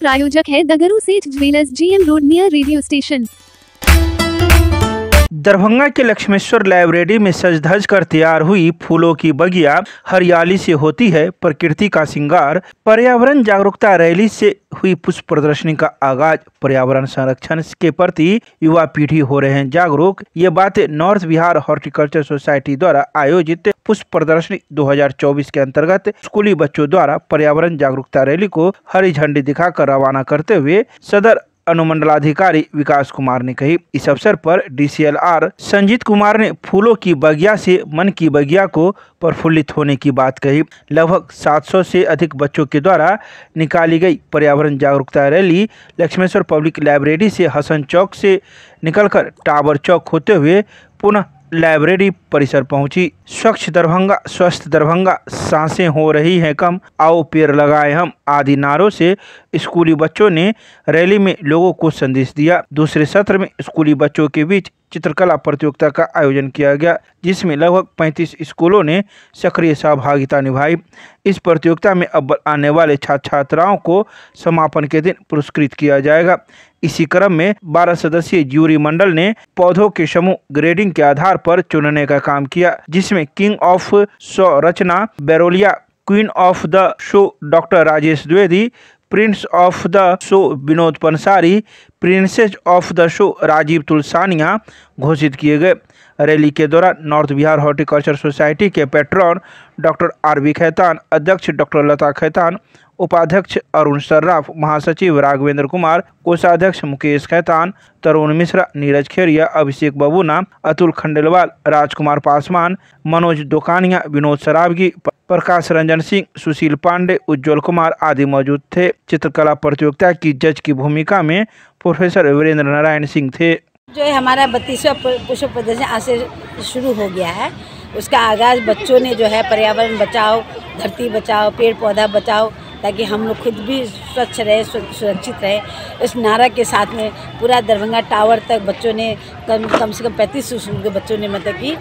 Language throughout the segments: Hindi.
प्रायोजक है दगरू सेठ jewellers, GM road near radio station. Darbhanga के लक्ष्मेश्वर लाइब्रेरी में सज धज कर तैयार हुई फूलों की बगिया। हरियाली से होती है प्रकृति का श्रृंगार। पर्यावरण जागरूकता रैली से हुई पुष्प प्रदर्शनी का आगाज। पर्यावरण संरक्षण के प्रति युवा पीढ़ी हो रहे हैं जागरूक। ये बातें नॉर्थ बिहार हॉर्टिकल्चर सोसाइटी द्वारा आयोजित पुष्प प्रदर्शनी 2024 के अंतर्गत स्कूली बच्चों द्वारा पर्यावरण जागरूकता रैली को हरी झंडी दिखाकर रवाना करते हुए सदर अनुमंडलाधिकारी विकास कुमार ने कही। इस अवसर पर DCLR संजीत कुमार ने फूलों की बगिया से मन की बगिया को प्रफुल्लित होने की बात कही। लगभग 700 से अधिक बच्चों के द्वारा निकाली गई पर्यावरण जागरूकता रैली लक्ष्मेश्वर पब्लिक लाइब्रेरी से हसन चौक से निकलकर टावर चौक होते हुए पुनः लाइब्रेरी परिसर पहुंची। स्वच्छ दरभंगा, स्वस्थ दरभंगा, सांसें हो रही हैं कम, आओ पेड़ लगाए हम आदि नारों से स्कूली बच्चों ने रैली में लोगों को संदेश दिया। दूसरे सत्र में स्कूली बच्चों के बीच चित्रकला प्रतियोगिता का आयोजन किया गया, जिसमें लगभग 35 स्कूलों ने सक्रिय सहभागिता निभाई। इस प्रतियोगिता में अव्वल आने वाले छात्र छात्राओं को समापन के दिन पुरस्कृत किया जाएगा। इसी क्रम में 12 सदस्यीय ज्यूरी मंडल ने पौधों के समूह ग्रेडिंग के आधार पर चुनने का काम किया, जिसमें king of show Rachna Beroliya, queen of the show doctor Rajesh Dwivedi, prince of the show Vinod Pansari, princess of the show Rajeev Tulsania घोषित किए गए। रैली के दौरान नॉर्थ बिहार हॉर्टिकल्चर सोसाइटी के पैट्रॉन डॉक्टर RB खैतान, अध्यक्ष डॉक्टर लता खैतान, उपाध्यक्ष अरुण सर्राफ, महासचिव राघवेंद्र कुमार, कोषाध्यक्ष मुकेश खैतान, तरुण मिश्रा, नीरज खेरिया, अभिषेक बबूना, अतुल खंडेलवाल, राजकुमार पासवान, मनोज दोकानिया, विनोद सरावगी, प्रकाश रंजन सिंह, सुशील पांडे, उज्जवल कुमार आदि मौजूद थे। चित्रकला प्रतियोगिता की जज की भूमिका में प्रोफेसर वीरेंद्र नारायण सिंह थे। जो है हमारा 32वां पुष्प प्रदर्शन आज से शुरू हो गया है। उसका आगाज़ बच्चों ने जो है पर्यावरण बचाओ, धरती बचाओ, पेड़ पौधा बचाओ, ताकि हम लोग खुद भी स्वच्छ रहे, सुरक्षित रहे। इस नारा के साथ में पूरा दरभंगा टावर तक बच्चों ने कम से कम 35 स्कूल के बच्चों ने मतलब कि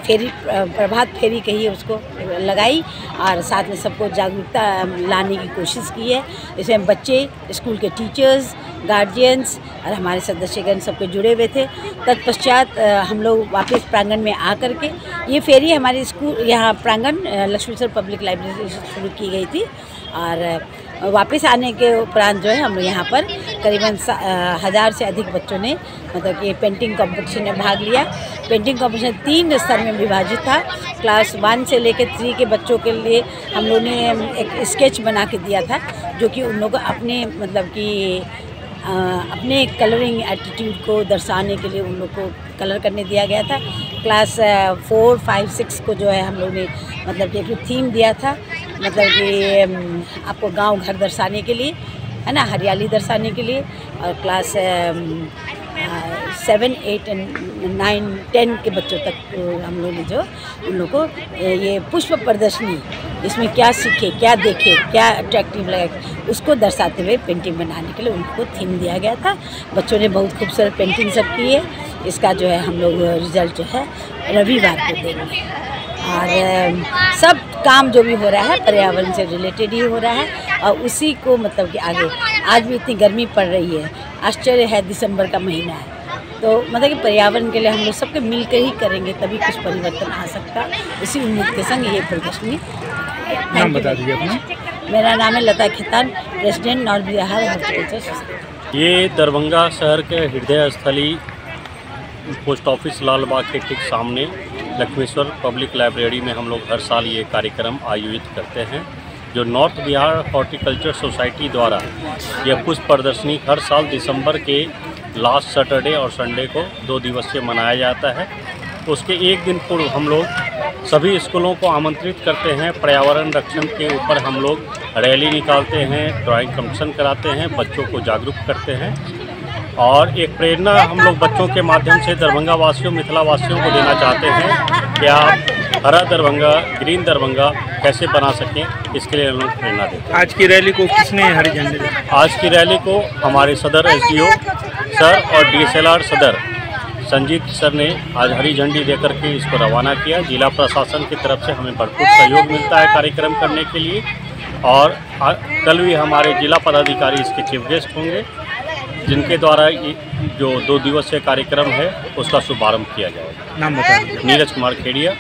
फेरी, प्रभात फेरी कही उसको लगाई और साथ में सबको जागरूकता लाने की कोशिश की है। इसमें बच्चे, स्कूल के टीचर्स, गार्जियंस और हमारे सदस्यगण सबके जुड़े हुए थे। तत्पश्चात हम लोग वापस प्रांगण में आकर के ये फेरी हमारे स्कूल यहाँ प्रांगण लक्ष्मेश्वर पब्लिक लाइब्रेरी से शुरू की गई थी और वापस आने के उपरांत जो है हम यहाँ पर करीबन 1000 से अधिक बच्चों ने मतलब कि पेंटिंग कंपटीशन में भाग लिया। पेंटिंग कंपटीशन 3 स्तर में विभाजित था। क्लास 1 से लेकर 3 के बच्चों के लिए हम लोगों ने एक स्केच बना के दिया था, जो कि उन लोगों को अपने मतलब कि अपने कलरिंग एटीट्यूड को दर्शाने के लिए उन लोग को कलर करने दिया गया था। क्लास 4, 5, 6 को जो है हम लोग ने मतलब कि एक थीम दिया था, मतलब कि आपको गांव घर दर्शाने के लिए, है ना, हरियाली दर्शाने के लिए। और क्लास 7, 8 and 9, 10 के बच्चों तक हम लोग ने जो उन लोग को ये पुष्प प्रदर्शनी, इसमें क्या सीखे, क्या देखे, क्या अट्रैक्टिव लगे, उसको दर्शाते हुए पेंटिंग बनाने के लिए उनको थीम दिया गया था। बच्चों ने बहुत खूबसूरत पेंटिंग सब की है। इसका जो है हम लोग रिजल्ट जो है रविवार को देंगे। और सब काम जो भी हो रहा है पर्यावरण से रिलेटेड ही हो रहा है और उसी को मतलब कि आगे, आज भी इतनी गर्मी पड़ रही है, आश्चर्य है, दिसंबर का महीना है, तो मतलब कि पर्यावरण के लिए हम लोग सबके मिलकर ही करेंगे, तभी कुछ परिवर्तन आ सकता है। इसी उम्मीद के संग ये प्रदर्शनी। नाम बता दीजिए अपना। मेरा नाम है Lata Khaitan, president north Bihar horticulture society. ये दरभंगा शहर के हृदय स्थली पोस्ट ऑफिस लालबाग के ठीक सामने लक्ष्मेश्वर पब्लिक लाइब्रेरी में हम लोग हर साल ये कार्यक्रम आयोजित करते हैं, जो नॉर्थ बिहार हॉर्टिकल्चर सोसाइटी द्वारा यह पुष्प प्रदर्शनी हर साल दिसंबर के लास्ट सैटरडे और संडे को 2 दिवसीय मनाया जाता है। उसके एक दिन पूर्व हम लोग सभी स्कूलों को आमंत्रित करते हैं। पर्यावरण रक्षण के ऊपर हम लोग रैली निकालते हैं, ड्राइंग कंपटीशन कराते हैं, बच्चों को जागरूक करते हैं और एक प्रेरणा हम लोग बच्चों के माध्यम से दरभंगा वासियों, मिथिला वासियों को देना चाहते हैं कि आप हरा दरभंगा, ग्रीन दरभंगा कैसे बना सकें, इसके लिए हम लोग प्रेरणा देते हैं। आज की रैली को किसने हरी झंडी दी? आज की रैली को हमारे सदर SDO सर और DSLR सदर संजीत सर ने आज हरी झंडी देकर के इसको रवाना किया। जिला प्रशासन की तरफ से हमें भरपूर सहयोग मिलता है कार्यक्रम करने के लिए और कल भी हमारे जिला पदाधिकारी इसके चीफ गेस्ट होंगे, जिनके द्वारा ये जो 2 दिवसीय कार्यक्रम है उसका शुभारंभ किया जाएगा। नाम बताइए। नीरज कुमार खेड़िया,